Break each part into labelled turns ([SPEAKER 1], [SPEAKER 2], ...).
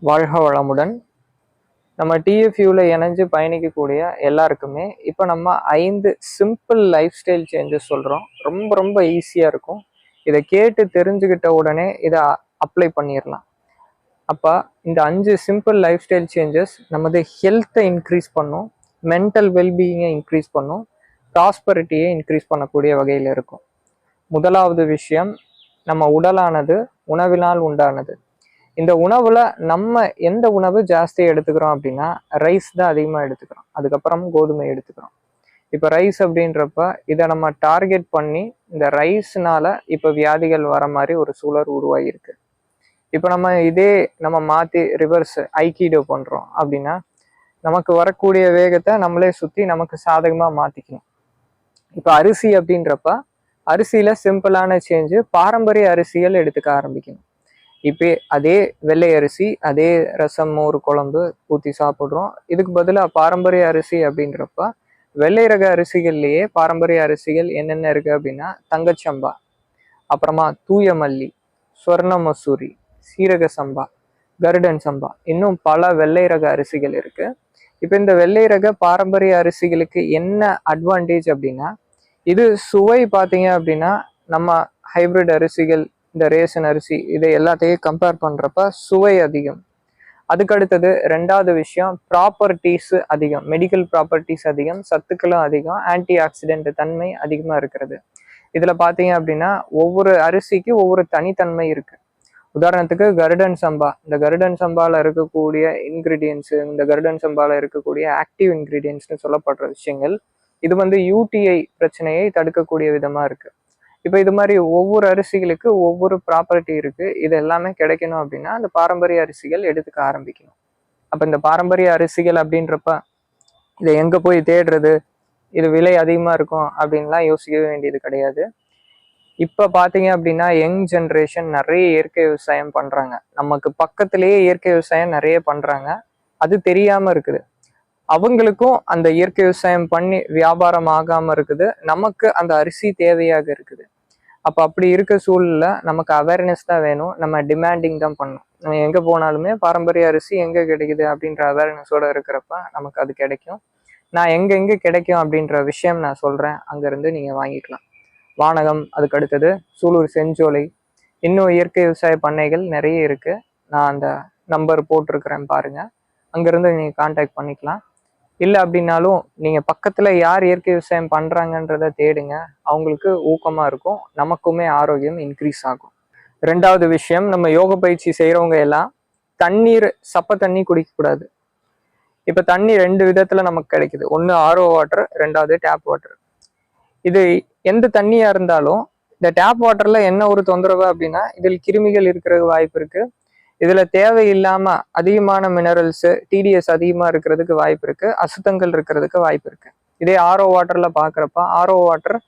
[SPEAKER 1] வாழ்க வளமுடன். நம்ம டிஎஃப்யூவில் இணைஞ்சு பயணிக்கக்கூடிய எல்லாருக்குமே இப்போ நம்ம 5 சிம்பிள் லைஃப் ஸ்டைல் சேஞ்சஸ் சொல்கிறோம். ரொம்ப ரொம்ப ஈஸியாக இருக்கும். இதை கேட்டு தெரிஞ்சுக்கிட்ட உடனே இதை அப்ளை பண்ணிடலாம். அப்போ இந்த 5 சிம்பிள் லைஃப் ஸ்டைல் சேஞ்சஸ் நமது ஹெல்த்தை இன்க்ரீஸ் பண்ணும், மென்டல் வெல்பீயிங்கை இன்க்ரீஸ் பண்ணும், ப்ராஸ்பரிட்டியை இன்க்ரீஸ் பண்ணக்கூடிய வகையில் இருக்கும். முதலாவது விஷயம், நம்ம உடலானது உணவினால் உண்டானது. இந்த உணவுல நம்ம எந்த உணவு ஜாஸ்தியாக எடுத்துக்கிறோம் அப்படின்னா ரைஸ் தான் அதிகமாக எடுத்துக்கிறோம். அதுக்கப்புறம் கோதுமை எடுத்துக்கிறோம். இப்போ ரைஸ் அப்படின்றப்ப இதை நம்ம டார்கெட் பண்ணி இந்த ரைஸ்னால இப்போ வியாதிகள் வர மாதிரி ஒரு சூழல் உருவாகிருக்கு. இப்போ நம்ம மாற்றி ரிவர்ஸ் ஐக்கீடோ பண்ணுறோம் அப்படின்னா நமக்கு வரக்கூடிய வேகத்தை நம்மளே சுற்றி நமக்கு சாதகமாக மாற்றிக்கணும். இப்போ அரிசி அப்படின்றப்ப அரிசியில் சிம்பிளான சேஞ்சு, பாரம்பரிய அரிசிகள் எடுத்துக்க ஆரம்பிக்கணும். இப்போ அதே வெள்ளை அரிசி, அதே ரசம், மோர் குழம்பு ஊற்றி சாப்பிட்றோம். இதுக்கு பதிலாக பாரம்பரிய அரிசி அப்படின்றப்ப வெள்ளை ரக அரிசிகள்லேயே பாரம்பரிய அரிசிகள் என்னென்ன இருக்குது அப்படின்னா தங்கச்சம்பா, அப்புறமா தூய மல்லி, ஸ்வர்ண மசூரி, சீரக சம்பா, கருடன் சம்பா, இன்னும் பல வெள்ளை ரக அரிசிகள் இருக்குது. இப்போ இந்த வெள்ளை ரக பாரம்பரிய அரிசிகளுக்கு என்ன அட்வான்டேஜ் அப்படின்னா, இது சுவை பார்த்தீங்க அப்படின்னா நம்ம ஹைபிரிட் அரிசிகள், இந்த ரேஷன் அரிசி, இதை எல்லாத்தையும் கம்பேர் பண்ணுறப்ப சுவை அதிகம். அதுக்கடுத்தது ரெண்டாவது விஷயம், ப்ராப்பர்ட்டிஸ் அதிகம், மெடிக்கல் ப்ராப்பர்ட்டிஸ் அதிகம், சத்துக்களும் அதிகம், ஆன்டி ஆக்சிடென்ட் தன்மை அதிகமாக இருக்கிறது. இதில் பார்த்தீங்க அப்படின்னா ஒவ்வொரு அரிசிக்கு ஒவ்வொரு தனித்தன்மை இருக்குது. உதாரணத்துக்கு கருடன் சம்பா, இந்த கருடன் சம்பாவில் இருக்கக்கூடிய இன்க்ரீடியன்ஸு, இந்த கருடன் சம்பாவில் இருக்கக்கூடிய ஆக்டிவ் இன்க்ரீடியன்ஸ்னு சொல்லப்படுற விஷயங்கள், இது யூடிஐ பிரச்சனையை தடுக்கக்கூடிய விதமாக இருக்குது. இப்போ இது மாதிரி ஒவ்வொரு அரிசிகளுக்கு ஒவ்வொரு ப்ராப்பர்ட்டி இருக்குது. இது எல்லாமே கிடைக்கணும் அப்படின்னா அந்த பாரம்பரிய அரிசிகள் எடுத்துக்க ஆரம்பிக்கணும். அப்போ இந்த பாரம்பரிய அரிசிகள் அப்படின்றப்ப இதை எங்கே போய் தேடுறது, இது விலை அதிகமாக இருக்கும் அப்படின்லாம் யோசிக்க வேண்டியது கிடையாது. இப்போ பார்த்தீங்க அப்படின்னா யங் ஜென்ரேஷன் நிறைய இயற்கை விவசாயம் பண்ணுறாங்க. நமக்கு பக்கத்திலேயே இயற்கை விவசாயம் நிறைய பண்ணுறாங்க. அது தெரியாமல் இருக்குது. அவங்களுக்கும் அந்த இயற்கை விவசாயம் பண்ணி வியாபாரம் ஆகாமல் இருக்குது. நமக்கு அந்த அரிசி தேவையாக இருக்குது. அப்போ அப்படி இருக்க சூழலில் நமக்கு அவேர்னஸ் தான் வேணும். நம்ம டிமாண்டிங் தான் பண்ணணும். நம்ம எங்கே போனாலுமே பாரம்பரிய அரிசி எங்கே கிடைக்குது அப்படின்ற அவேர்னஸோடு இருக்கிறப்ப நமக்கு அது கிடைக்கும். நான் எங்கெங்கே கிடைக்கும் அப்படின்ற விஷயம் நான் சொல்கிறேன். அங்கேருந்து நீங்கள் வாங்கிக்கலாம். வானகம், அதுக்கு அடுத்தது சூலூர் செஞ்சோலை, இன்னும் இயற்கை விவசாய பண்ணைகள் நிறைய இருக்குது. நான் அந்த நம்பர் போட்டிருக்கிறேன் பாருங்கள். அங்கேருந்து நீங்கள் கான்டாக்ட் பண்ணிக்கலாம். இல்லை அப்படின்னாலும் நீங்கள் பக்கத்தில் யார் இயற்கை விவசாயம் பண்ணுறாங்கன்றத தேடுங்க. அவங்களுக்கு ஊக்கமாக இருக்கும், நமக்குமே ஆரோக்கியம் இன்க்ரீஸ் ஆகும். ரெண்டாவது விஷயம், நம்ம யோக பயிற்சி செய்கிறவங்க எல்லாம் தண்ணீர், சப்ப தண்ணி குடிக்கக்கூடாது. இப்போ தண்ணி 2 விதத்தில் நமக்கு கிடைக்குது. ஒன்று ஆர்ஓ வாட்டர், ரெண்டாவது டேப் வாட்டர். இது எந்த தண்ணியாக இருந்தாலும் இந்த டேப் வாட்டரில் என்ன ஒரு தொந்தரவு அப்படின்னா இதில் கிருமிகள் இருக்கிறது வாய்ப்பு இருக்குது. இதில் தேவையில்லாமல் அதிகமான மினரல்ஸு, டிடிஎஸ் அதிகமாக இருக்கிறதுக்கு வாய்ப்பு இருக்குது, அசுத்தங்கள் இருக்கிறதுக்கு வாய்ப்பு இருக்குது. இதே ஆர்ஓ வாட்டரில் பார்க்குறப்ப ஆர்ஓ வாட்டர்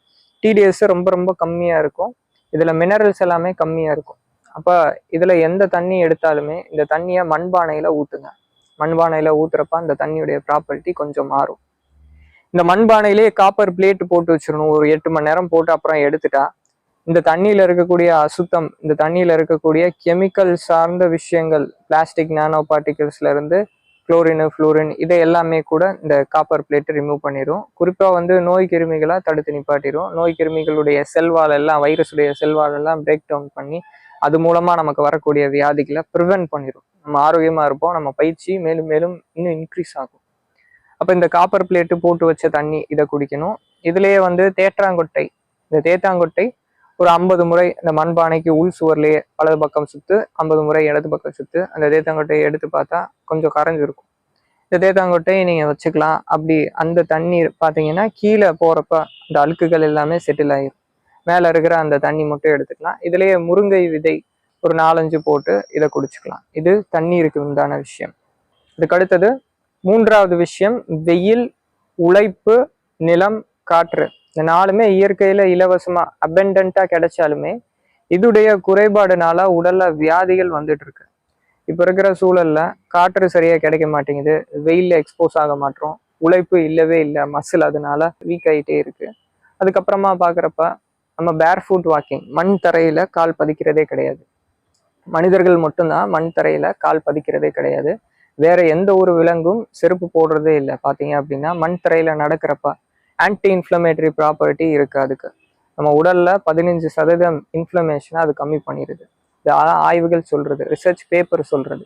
[SPEAKER 1] டிடிஎஸ் ரொம்ப ரொம்ப கம்மியாக இருக்கும். இதில் மினரல்ஸ் எல்லாமே கம்மியாக இருக்கும். அப்போ இதில் எந்த தண்ணி எடுத்தாலுமே இந்த தண்ணியை மண்பானையில் ஊற்றுங்க. மண்பானையில் ஊற்றுறப்ப அந்த தண்ணியுடைய ப்ராப்பர்ட்டி கொஞ்சம் மாறும். இந்த மண்பானையிலேயே காப்பர் பிளேட் போட்டு வச்சிடணும். ஒரு 8 மணி நேரம் போட்டு அப்புறம் எடுத்துட்டா இந்த தண்ணியில் இருக்கக்கூடிய அசுத்தம், இந்த தண்ணியில் இருக்கக்கூடிய கெமிக்கல் சார்ந்த விஷயங்கள், பிளாஸ்டிக் நானோ பார்ட்டிகல்ஸ்ல இருந்து குளோரின், ஃப்ளூரின், இதை எல்லாமே கூட இந்த காப்பர் பிளேட் ரிமூவ் பண்ணிடும். குறிப்பாக நோய் கிருமிகளாக தடுத்து நிப்பாட்டிடும். நோய் கிருமிகளுடைய செல்வால் எல்லாம், வைரஸுடைய செல்வால் எல்லாம் பிரேக் டவுன் பண்ணி அது மூலமாக நமக்கு வரக்கூடிய வியாதிகளை ப்ரிவென்ட் பண்ணிடும். நம்ம ஆரோக்கியமாக இருப்போம். நம்ம பயிற்சி மேலும் மேலும் இன்னும் இன்க்ரீஸ் ஆகும். அப்போ இந்த காப்பர் பிளேட்டு போட்டு வச்ச தண்ணி இதை குடிக்கணும். இதுலேயே தேற்றாங்கொட்டை, இந்த தேத்தாங்கொட்டை ஒரு 50 முறை இந்த மண்பானைக்கு உள் சுவர்லேயே வலது பக்கம் சுற்று, 50 முறை இடது பக்கம் சுற்று. அந்த தேத்தாங்கொட்டையை எடுத்து பார்த்தா கொஞ்சம் கரைஞ்சிருக்கும். இந்த தேத்தாங்கொட்டையை நீங்கள் வச்சுக்கலாம். அப்படி அந்த தண்ணீர் பார்த்தீங்கன்னா கீழே போகிறப்ப அந்த அழுக்குகள் எல்லாமே செட்டில் ஆகிடும். மேலே இருக்கிற அந்த தண்ணி மட்டும் எடுத்துக்கலாம். இதுலேயே முருங்கை விதை ஒரு 4-5 போட்டு இதை குடிச்சுக்கலாம். இது தண்ணீருக்கு உண்டான விஷயம். இதுக்கு அடுத்தது 3வது விஷயம், வெயில், உழைப்பு, நிலம், காற்று. இந்த 4மே இயற்கையில இலவசமா அபெண்டண்டா கிடைச்சாலுமே இதுடைய குறைபாடுனால உடல்ல வியாதிகள் வந்துட்டு இருக்கு. இப்ப இருக்கிற சூழல்ல காற்று சரியா கிடைக்க மாட்டேங்குது, வெயில்ல எக்ஸ்போஸ் ஆக மாட்டோம், உழைப்பு இல்லவே இல்லை, மசில் அதனால வீக் ஆகிட்டே இருக்கு. அதுக்கப்புறமா பாக்குறப்ப நம்ம பேர் ஃபுட் வாக்கிங், மண் தரையில கால் பதிக்கிறதே கிடையாது. மனிதர்கள் மட்டும்தான் மண் தரையில கால் பதிக்கிறதே கிடையாது. வேற எந்த ஒரு விலங்கும் செருப்பு போடுறதே இல்லை. பார்த்தீங்க அப்படின்னா மண் தரையில நடக்கிறப்ப ஆன்டி இன்ஃப்ளமேட்டரி ப்ராப்பர்ட்டி இருக்கு. அதுக்கு நம்ம உடல்ல 15% இன்ஃப்ளமேஷனை அது கம்மி பண்ணிடுது. இது ஆய்வுகள் சொல்றது, ரிசர்ச் பேப்பர் சொல்றது.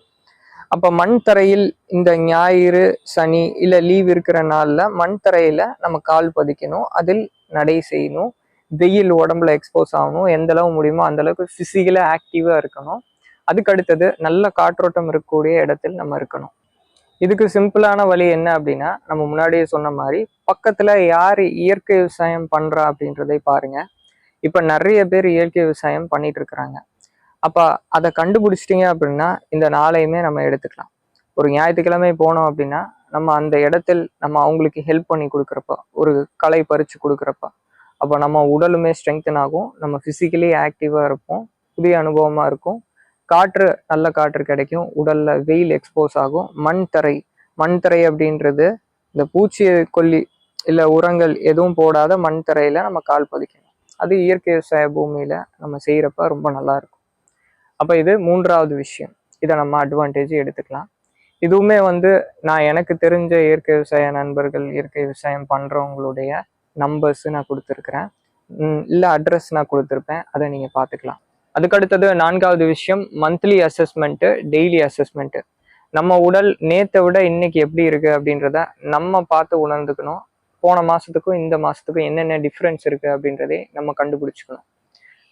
[SPEAKER 1] அப்ப மண் தரையில் இந்த ஞாயிறு சனி இல்ல லீவ் இருக்கிற நாள்ல மண் தரையில நம்ம கால் பதிக்கணும், அதில் நடை செய்யணும், வெயில் உடம்புல எக்ஸ்போஸ் ஆகணும், எந்த அளவு முடியுமோ அந்த அளவுக்கு பிசிக்கலா ஆக்டிவா இருக்கணும். அதுக்கு அடுத்தது நல்ல காற்றோட்டம் இருக்கக்கூடிய இடத்தில் நம்ம இருக்கணும். இதுக்கு சிம்பிளான வழி என்ன அப்படின்னா, நம்ம முன்னாடியே சொன்ன மாதிரி பக்கத்துல யார் இயற்கை விவசாயம் பண்றா அப்படின்றதை பாருங்க. இப்ப நிறைய பேர் இயற்கை விவசாயம் பண்ணிட்டு இருக்கிறாங்க. அப்ப அதை கண்டுபிடிச்சிட்டிங்க அப்படின்னா இந்த நாளையுமே நம்ம எடுத்துக்கலாம். ஒரு ஞாயிற்றுக்கிழமை போனோம் அப்படின்னா நம்ம அந்த இடத்தில் நம்ம அவங்களுக்கு ஹெல்ப் பண்ணி கொடுக்குறப்ப, ஒரு களை பறிச்சு கொடுக்குறப்ப, அப்போ நம்ம உடலுமே ஸ்ட்ரெங்தன் ஆகும், நம்ம பிசிக்கலி ஆக்டிவா இருப்போம், புதிய அனுபவமா இருக்கும், காற்று நல்ல காற்று கிடைக்கும், உடல்ல வெயில் எக்ஸ்போஸ் ஆகும். மண் தரை அப்படின்றது இந்த பூச்சி கொல்லி இல்லை உரங்கள் எதுவும் போடாத மண் தரையில நம்ம கால் பதிக்கணும். அது இயற்கை விவசாய பூமியில நம்ம செய்யறப்ப ரொம்ப நல்லா இருக்கும். அப்போ இது 3வது விஷயம். இதை நம்ம அட்வான்டேஜ் எடுத்துக்கலாம். இதுவுமே நான் எனக்கு தெரிஞ்ச இயற்கை விவசாய நண்பர்கள், இயற்கை விவசாயம் பண்றவங்களுடைய நம்பர்ஸ் நான் கொடுத்துருக்குறேன், இல்லை அட்ரஸ் நான் கொடுத்துருப்பேன், அதை நீங்க பார்த்துக்கலாம். அதுக்கடுத்தது 4வது விஷயம் மந்த்லி அசஸ்மெண்ட்டு, டெய்லி அசஸ்மெண்ட்டு. நம்ம உடல் நேற்றை விட இன்னைக்கு எப்படி இருக்கு அப்படின்றத நம்ம பார்த்து உணர்ந்துக்கணும். போன மாசத்துக்கும் இந்த மாசத்துக்கும் என்னென்ன டிஃப்ரென்ஸ் இருக்கு அப்படின்றதே நம்ம கண்டுபிடிச்சிக்கணும்.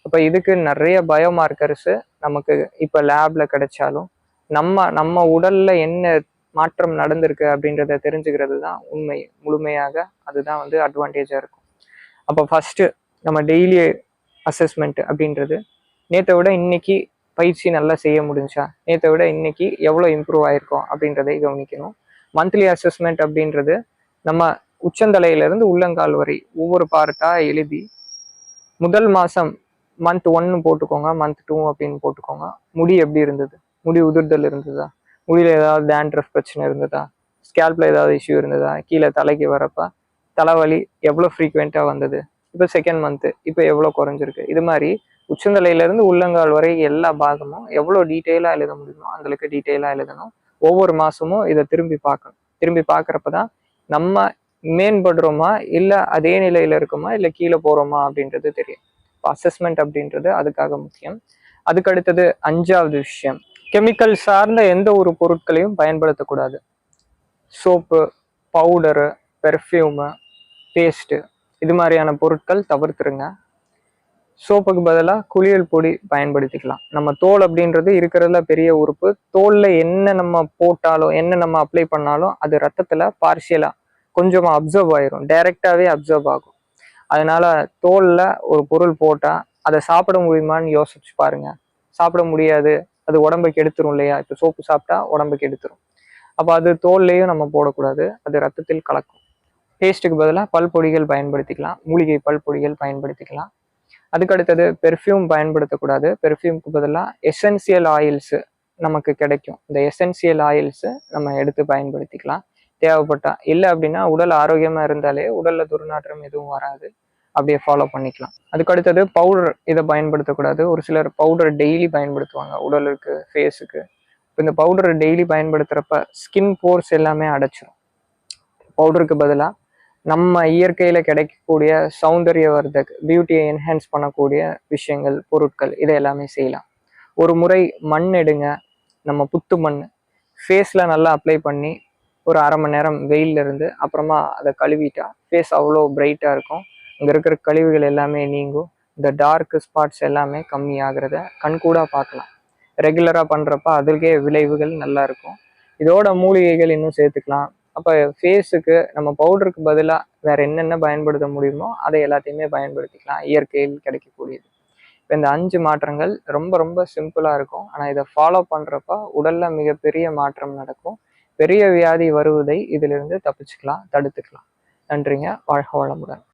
[SPEAKER 1] அப்போ இதுக்கு நிறைய பயோமார்க்கர்ஸ் நமக்கு இப்போ லேப்ல கிடைச்சாலும் நம்ம உடல்ல என்ன மாற்றம் நடந்திருக்கு அப்படின்றத தெரிஞ்சுக்கிறது தான் உண்மை. முழுமையாக அதுதான் அட்வான்டேஜா இருக்கும். அப்போ ஃபர்ஸ்ட் நம்ம டெய்லி அசஸ்மெண்ட் அப்படின்றது, நேற்றை விட இன்னைக்கு பயிற்சி நல்லா செய்ய முடிஞ்சா, நேற்றை விட இன்னைக்கு எவ்வளோ இம்ப்ரூவ் ஆயிருக்கோம் அப்படின்றதை கவனிக்கணும். மந்த்லி அசஸ்மெண்ட் அப்படின்றது நம்ம உச்சந்தலையிலிருந்து உள்ளங்கால் வரை ஒவ்வொரு பார்ட்டா எழுதி, முதல் மாசம் மந்த் 1 போட்டுக்கோங்க, மந்த் 2 அப்படின்னு போட்டுக்கோங்க. முடி எப்படி இருந்தது, முடி உதிர்தல் இருந்ததா, முடியில ஏதாவது டேண்ட்ரஃப் பிரச்சனை இருந்ததா, ஸ்கேல்ப்ல ஏதாவது இஷ்யூ இருந்ததா, கீழே தலைக்கு வரப்ப தலைவலி எவ்வளோ ஃப்ரீக்வெண்ட்டாக வந்தது, இப்போ செகண்ட் மந்த்து இப்போ எவ்வளோ குறைஞ்சிருக்கு. இது மாதிரி உச்சந்தலையிலேருந்து உள்ளங்கால் வரை எல்லா பாகமும் எவ்வளோ டீட்டெயிலாக எழுத முடியுமோ அந்தளவுக்கு டீட்டெயிலாக எழுதணும். ஒவ்வொரு மாதமும் இதை திரும்பி பார்க்கணும். திரும்பி பார்க்குறப்ப தான் நம்ம மேம்படுறோமா இல்லை அதே நிலையில் இருக்கோமா இல்லை கீழே போகிறோமா அப்படின்றது தெரியும். அசஸ்மெண்ட் அப்படின்றது அதுக்காக முக்கியம். அதுக்கு அடுத்தது 5வது விஷயம், கெமிக்கல் சார்ந்த எந்த ஒரு பொருட்களையும் பயன்படுத்தக்கூடாது. சோப்பு, பவுடரு, பெர்ஃப்யூமு, பேஸ்ட்டு இது மாதிரியான பொருட்கள் தவிர்த்துருங்க. சோப்புக்கு பதிலாக குளியல் பொடி பயன்படுத்திக்கலாம். நம்ம தோல் அப்படின்றது இருக்கிறதுல பெரிய உறுப்பு. தோலில் என்ன நம்ம போட்டாலும் என்ன நம்ம அப்ளை பண்ணாலும் அது ரத்தத்தில் பார்ஷியலாக கொஞ்சமாக அப்சர்வ் ஆயிரும், டைரெக்டாகவே அப்சர்வ் ஆகும். அதனால தோலில் ஒரு பொருள் போட்டால் அதை சாப்பிட முடியுமான்னு யோசிச்சு பாருங்க. சாப்பிட முடியாது, அது உடம்புக்கு எடுத்துரும் இல்லையா. இப்போ சோப்பு சாப்பிட்டா உடம்புக்கு எடுத்துரும். அப்போ அது தோல்லையும் நம்ம போடக்கூடாது, அது ரத்தத்தில் கலக்கும். பேஸ்ட்டுக்கு பதிலாக பல்பொடிகள் பயன்படுத்திக்கலாம், மூலிகை பல்பொடிகள் பயன்படுத்திக்கலாம். அதுக்கடுத்தது பெர்ஃப்யூம் பயன்படுத்தக்கூடாது. பெர்ஃப்யூமுக்கு பதிலாக எசென்சியல் ஆயில்ஸு நமக்கு கிடைக்கும். இந்த எசென்சியல் ஆயில்ஸு நம்ம எடுத்து பயன்படுத்திக்கலாம் தேவைப்பட்டா. இல்லை அப்படின்னா உடல் ஆரோக்கியமாக இருந்தாலே உடலில் துர்நாற்றம் எதுவும் வராது, அப்படியே ஃபாலோ பண்ணிக்கலாம். அதுக்கடுத்தது பவுடர், இதை பயன்படுத்தக்கூடாது. ஒரு சிலர் பவுடர் டெய்லி பயன்படுத்துவாங்க உடலுக்கு, ஃபேஸுக்கு. இப்போ இந்த பவுடர் டெய்லி பயன்படுத்துகிறப்ப ஸ்கின் போர்ஸ் எல்லாமே அடைச்சிடும். பவுடருக்கு பதிலாக நம்ம இயற்கையில் கிடைக்கக்கூடிய சௌந்தரியவர்தக், பியூட்டியை என்ஹான்ஸ் பண்ணக்கூடிய விஷயங்கள், பொருட்கள், இதை எல்லாமே செய்யலாம். ஒரு முறை மண் எடுங்க, நம்ம புத்து மண் ஃபேஸில் நல்லா அப்ளை பண்ணி ஒரு அரை மணி நேரம் வெயிலில் இருந்து அப்புறமா அதை கழுவிட்டா ஃபேஸ் அவ்வளோ பிரைட்டாக இருக்கும். அங்கே இருக்கிற கழிவுகள் எல்லாமே நீங்கும், இந்த டார்க் ஸ்பாட்ஸ் எல்லாமே கம்மி ஆகிறத கண்கூடாக பார்க்கலாம். ரெகுலராக பண்ணுறப்ப அதுக்கே விளைவுகள் நல்லா இருக்கும். இதோட மூலிகைகள் இன்னும் சேர்த்துக்கலாம். அப்போ ஃபேஸுக்கு நம்ம பவுடருக்கு பதிலாக வேறு என்னென்ன பயன்படுத்த முடியுமோ அதை எல்லாத்தையுமே பயன்படுத்திக்கலாம், இயற்கையில் கிடைக்கக்கூடியது. இப்போ இந்த 5 மாற்றங்கள் ரொம்ப ரொம்ப சிம்பிளாக இருக்கும். ஆனால் இதை ஃபாலோ பண்ணுறப்ப உடலில் மிகப்பெரிய மாற்றம் நடக்கும். பெரிய வியாதி வருவதை இதிலிருந்து தப்பிச்சுக்கலாம், தடுத்துக்கலாம். நன்றிங்க. வாழ்க வளமுடன்.